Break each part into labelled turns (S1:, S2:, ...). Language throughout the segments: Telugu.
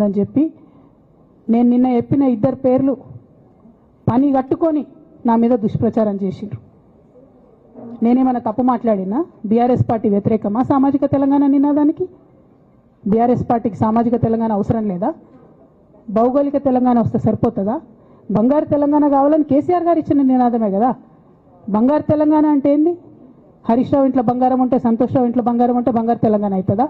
S1: అని చెప్పి నేను నిన్న చెప్పిన ఇద్దరు పేర్లు పని కట్టుకొని నా మీద దుష్ప్రచారం చేసిండ్రు. నేనేమైనా తప్పు మాట్లాడినా? బీఆర్ఎస్ పార్టీ వ్యతిరేకమా సామాజిక తెలంగాణ నినాదానికి? బీఆర్ఎస్ పార్టీకి సామాజిక తెలంగాణ అవసరం లేదా? భౌగోళిక తెలంగాణ వస్తే సరిపోతుందా? బంగారు తెలంగాణ కావాలని కేసీఆర్ గారు ఇచ్చిన నినాదమే కదా. బంగారు తెలంగాణ అంటే ఏంది? హరీష్ రావు ఇంట్లో బంగారం ఉంటే, సంతోష్ రావు ఇంట్లో బంగారం ఉంటే బంగారు తెలంగాణ అవుతుందా?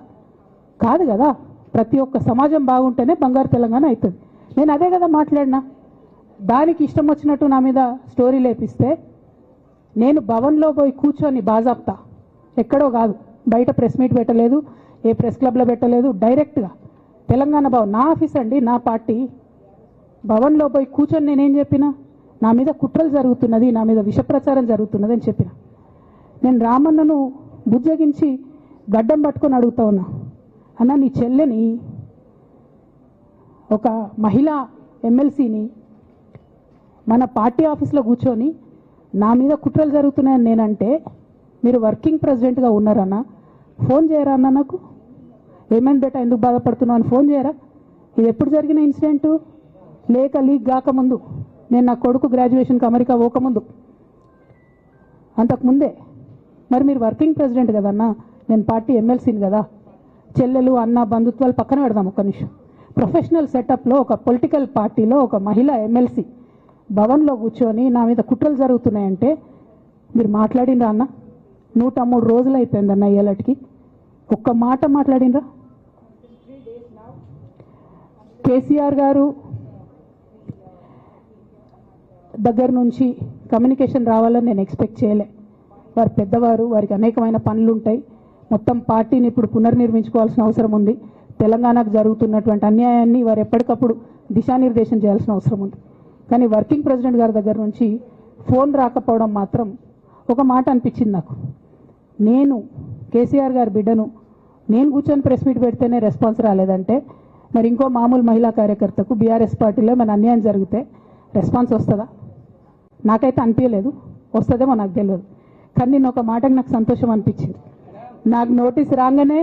S1: కాదు కదా. ప్రతి ఒక్క సమాజం బాగుంటేనే బంగారు తెలంగాణ అవుతుంది. నేను అదే కదా మాట్లాడినా. దానికి ఇష్టం వచ్చినట్టు నా మీద స్టోరీ లేపిస్తే నేను భవన్లో పోయి కూర్చొని బాజాప్తా, ఎక్కడో కాదు, బయట ప్రెస్ మీట్ పెట్టలేదు, ఏ ప్రెస్ క్లబ్లో పెట్టలేదు, డైరెక్ట్గా తెలంగాణ భవన్ నా ఆఫీస్ అండి, నా పార్టీ భవన్లో పోయి కూర్చొని నేనేం చెప్పినా? నా మీద కుట్రలు జరుగుతున్నది, నా మీద విషప్రచారం జరుగుతున్నది అని చెప్పిన. నేను రామన్నను బుజ్జగించి గడ్డం పట్టుకొని అడుగుతా ఉన్నా, అన్న నీ చెల్లెని, ఒక మహిళా ఎమ్మెల్సీని మన పార్టీ ఆఫీస్లో కూర్చొని నా మీద కుట్రలు జరుగుతున్నాయని నేనంటే మీరు వర్కింగ్ ప్రెసిడెంట్గా ఉన్నారన్నా ఫోన్ చేయరా అన్న? నాకు ఏమైంది బేటా, ఎందుకు బాధపడుతున్నావు అని ఫోన్ చేయరా? ఇది ఎప్పుడు జరిగిన ఇన్సిడెంటు? లేక లీక్ కాకముందు, నేను నా కొడుకు గ్రాడ్యుయేషన్కి అమెరికా పోకముందు, అంతకుముందే. మరి మీరు వర్కింగ్ ప్రెసిడెంట్ కదన్నా, నేను పార్టీ ఎమ్మెల్సీని కదా. చెల్లెలు అన్న బంధుత్వాలు పక్కన పెడదాం ఒక్క నిమిషం. ప్రొఫెషనల్ సెటప్లో ఒక పొలిటికల్ పార్టీలో ఒక మహిళా ఎమ్మెల్సీ భవన్లో కూర్చొని నా మీద కుట్రలు జరుగుతున్నాయంటే మీరు మాట్లాడినరా అన్న? 103 రోజులు అయిపోయిందన్న ఇయ్యాలటికి, ఒక్క మాట మాట్లాడినరా? కేసీఆర్ గారు దగ్గర నుంచి కమ్యూనికేషన్ రావాలని నేను ఎక్స్పెక్ట్ చేయలే. వారు పెద్దవారు, వారికి అనేకమైన పనులు ఉంటాయి. మొత్తం పార్టీని ఇప్పుడు పునర్నిర్మించుకోవాల్సిన అవసరం ఉంది. తెలంగాణకు జరుగుతున్నటువంటి అన్యాయాన్ని వారు ఎప్పటికప్పుడు దిశానిర్దేశం చేయాల్సిన అవసరం ఉంది. కానీ వర్కింగ్ ప్రెసిడెంట్ గారి దగ్గర నుంచి ఫోన్ రాకపోవడం మాత్రం ఒక మాట అనిపించింది నాకు. నేను కేసీఆర్ గారి బిడ్డను, నేను కూర్చొని ప్రెస్ మీట్ పెడితేనే రెస్పాన్స్ రాలేదంటే మరి ఇంకో మామూలు మహిళా కార్యకర్తకు బీఆర్ఎస్ పార్టీలో మన అన్యాయం జరిగితే రెస్పాన్స్ వస్తుందా? నాకైతే అనిపించలేదు. వస్తుందేమో నాకు తెలియదు. కానీ నేను ఒక మాటకు నాకు సంతోషం అనిపించింది. నాకు నోటీస్ రాగానే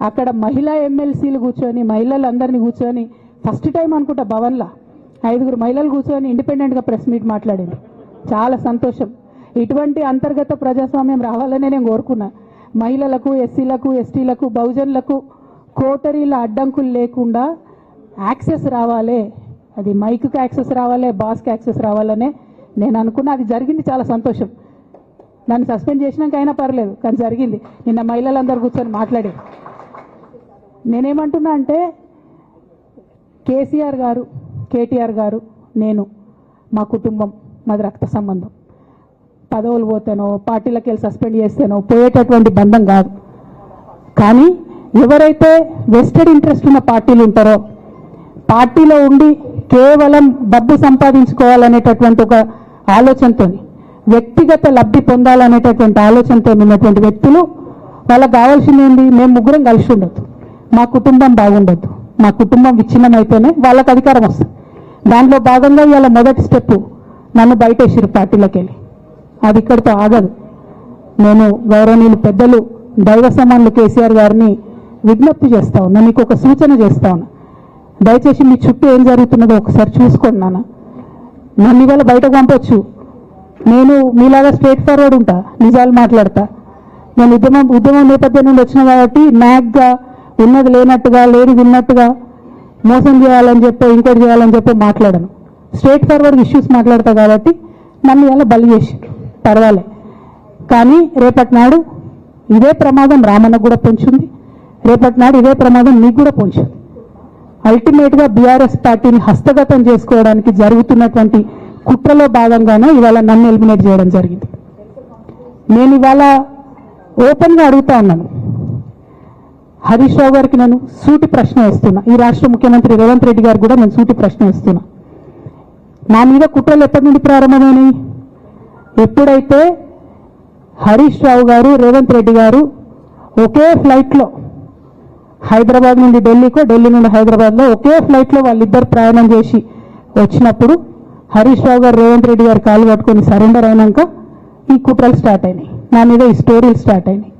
S1: అక్కడ మహిళా ఎమ్మెల్సీలు కూర్చొని, మహిళలందరినీ కూర్చొని, ఫస్ట్ టైం అనుకుంటా భవన్లో 5 మహిళలు కూర్చొని ఇండిపెండెంట్గా ప్రెస్ మీట్ మాట్లాడింది. చాలా సంతోషం. ఇటువంటి అంతర్గత ప్రజాస్వామ్యం రావాలనే నేను కోరుకున్నా. మహిళలకు, ఎస్సీలకు, ఎస్టీలకు, బహుజనులకు కోటరీల అడ్డంకులు లేకుండా యాక్సెస్ రావాలి. అది మైక్కి యాక్సెస్ రావాలి, బాస్కి యాక్సెస్ రావాలనే నేను అనుకున్నా. అది జరిగింది, చాలా సంతోషం. నన్ను సస్పెండ్ చేసినాక అయినా పర్లేదు, కానీ జరిగింది. నిన్న మహిళలందరూ కూర్చొని మాట్లాడి నేనేమంటున్నా అంటే, కేసీఆర్ గారు, కేటీఆర్ గారు, నేను, మా కుటుంబం, మాది రక్త సంబంధం. పదవులు పోతేనో, పార్టీలకు వెళ్ళి సస్పెండ్ చేస్తేనో పోయేటటువంటి బంధం కాదు. కానీ ఎవరైతే వెస్టెడ్ ఇంట్రెస్ట్ ఉన్న పార్టీలు ఉంటారో, పార్టీలో ఉండి కేవలం డబ్బు సంపాదించుకోవాలనేటటువంటి ఒక ఆలోచనతో, వ్యక్తిగత లబ్ధి పొందాలనేటటువంటి ఆలోచనతో ఉన్నటువంటి వ్యక్తులు, వాళ్ళకి కావాల్సింది ఏంటి? మేము ముగ్గురం కలిసి ఉండొద్దు, మా కుటుంబం బాగుండొద్దు, మా కుటుంబం విచ్ఛిన్నమైతేనే వాళ్ళకి అధికారం వస్తుంది. దాంట్లో భాగంగా ఇవాళ మొదటి స్టెప్ నన్ను బయటేసిరు పార్టీలోకి వెళ్ళి. అది ఇక్కడితో ఆగదు. నేను గౌరవనీయులు పెద్దలు దైవ సమానులు కేసీఆర్ గారిని విజ్ఞప్తి చేస్తా ఉన్నా, మీకు ఒక సూచన చేస్తా ఉన్నా. దయచేసి మీ చుట్టూ ఏం జరుగుతున్నదో ఒకసారి చూసుకోండి నాన్న. నన్ను ఇవాళ బయటకు పంపొచ్చు, నేను మీలాగా స్ట్రేట్ ఫార్వర్డ్ ఉంటా, నిజాలు మాట్లాడతా. నేను ఉద్యమం నేపథ్యం నుండి వచ్చిన కాబట్టి మ్యాగ్గా ఉన్నది లేనట్టుగా, లేనిది ఉన్నట్టుగా, మోసం చేయాలని చెప్పి, ఇంకోటి చేయాలని చెప్పి మాట్లాడను. స్ట్రేట్ ఫార్వర్డ్ ఇష్యూస్ మాట్లాడతా కాబట్టి నన్ను ఇలా బలి చేసి పర్వాలే. కానీ రేపటి నాడు ఇదే ప్రమాదం రామన్నకు కూడా పొంచుంది, రేపటి నాడు ఇదే ప్రమాదం నీకు కూడా పొంచుంది. అల్టిమేట్గా బీఆర్ఎస్ పార్టీని హస్తగతం చేసుకోవడానికి జరుగుతున్నటువంటి కుట్రలో భాగంగానే ఇవాళ నన్ను ఎలిమినేట్ చేయడం జరిగింది. నేను ఇవాళ ఓపెన్గా అడుగుతా ఉన్నాను, హరీష్ రావు గారికి నేను సూటి ప్రశ్న వేస్తున్నా, ఈ రాష్ట్ర ముఖ్యమంత్రి రేవంత్ రెడ్డి గారు కూడా నేను సూటి ప్రశ్న వేస్తున్నా. నా మీద కుట్రలు ఎప్పటి నుండి ప్రారంభమైనాయి? ఎప్పుడైతే హరీష్ రావు గారు, రేవంత్ రెడ్డి గారు ఒకే ఫ్లైట్లో హైదరాబాద్ నుండి ఢిల్లీకో, ఢిల్లీ నుండి హైదరాబాద్లో ఒకే ఫ్లైట్లో వాళ్ళిద్దరు ప్రయాణం చేసి వచ్చినప్పుడు హరీష్ రావు గారు, రేవంత్ రెడ్డి గారు కాలు పట్టుకొని సరెండర్ అయినాక ఈ కుట్రలు స్టార్ట్ అయినాయి, నా మీద ఈ స్టోరీలు స్టార్ట్ అయినాయి.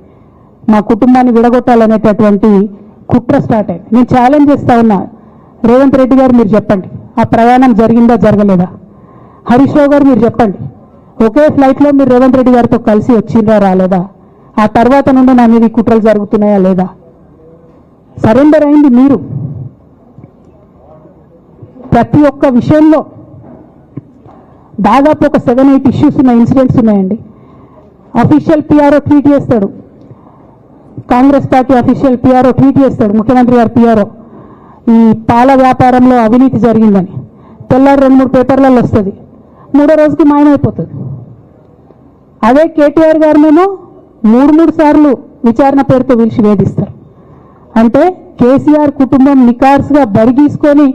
S1: మా కుటుంబాన్ని విడగొట్టాలనేటటువంటి కుట్ర స్టార్ట్ అయింది. నేను ఛాలెంజ్ చేస్తా ఉన్నా, రేవంత్ రెడ్డి గారు మీరు చెప్పండి, ఆ ప్రయాణం జరిగిందా జరగలేదా? హరీష్ రావు గారు మీరు చెప్పండి, ఒకే ఫ్లైట్లో మీరు రేవంత్ రెడ్డి గారితో కలిసి వచ్చిందా రాలేదా? ఆ తర్వాత నుండి నా మీద ఈ కుట్రలు జరుగుతున్నాయా లేదా? సరెండర్ అయింది మీరు. ప్రతి ఒక్క విషయంలో దాదాపు ఒక 7-8 ఇష్యూస్ ఉన్న ఇన్సిడెంట్స్ ఉన్నాయండి. అఫీషియల్ పిఆర్ఓ ట్వీట్ చేస్తాడు, Congress party official PRO tweet చేస్తాడు, ముఖ్యమంత్రి గారు పిఆర్ఓ, ఈ పాల వ్యాపారంలో అవినీతి జరిగిందని. తెల్లారి 2-3 పేపర్లలో వస్తుంది, 3వ రోజుకి మాయమైపోతుంది. అదే కేటీఆర్ గారినేమో 3 సార్లు విచారణ పేరుతో పిలిచి వేధిస్తారు. అంటే కేసీఆర్ కుటుంబం నికార్స్గా బరిగీసుకొని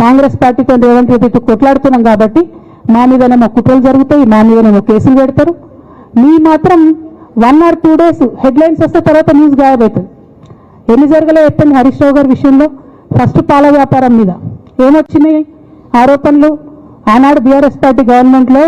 S1: కాంగ్రెస్ పార్టీతో రేవంత్ రెడ్డితో కొట్లాడుతున్నాం కాబట్టి మా మీదనేమో కుట్రలు జరుగుతాయి, మా మీదనేమో కేసులు పెడతారు. మీ మాత్రం 1 or 2 days హెడ్లైన్స్ వస్తే తర్వాత న్యూస్ గాయబవుతుంది. ఎన్ని జరగలే చెప్పండి హరీష్ రావు గారి విషయంలో. ఫస్ట్ పాల వ్యాపారం మీద ఏమొచ్చినాయి ఆరోపణలు? ఆనాడు బీఆర్ఎస్ పార్టీ గవర్నమెంట్లో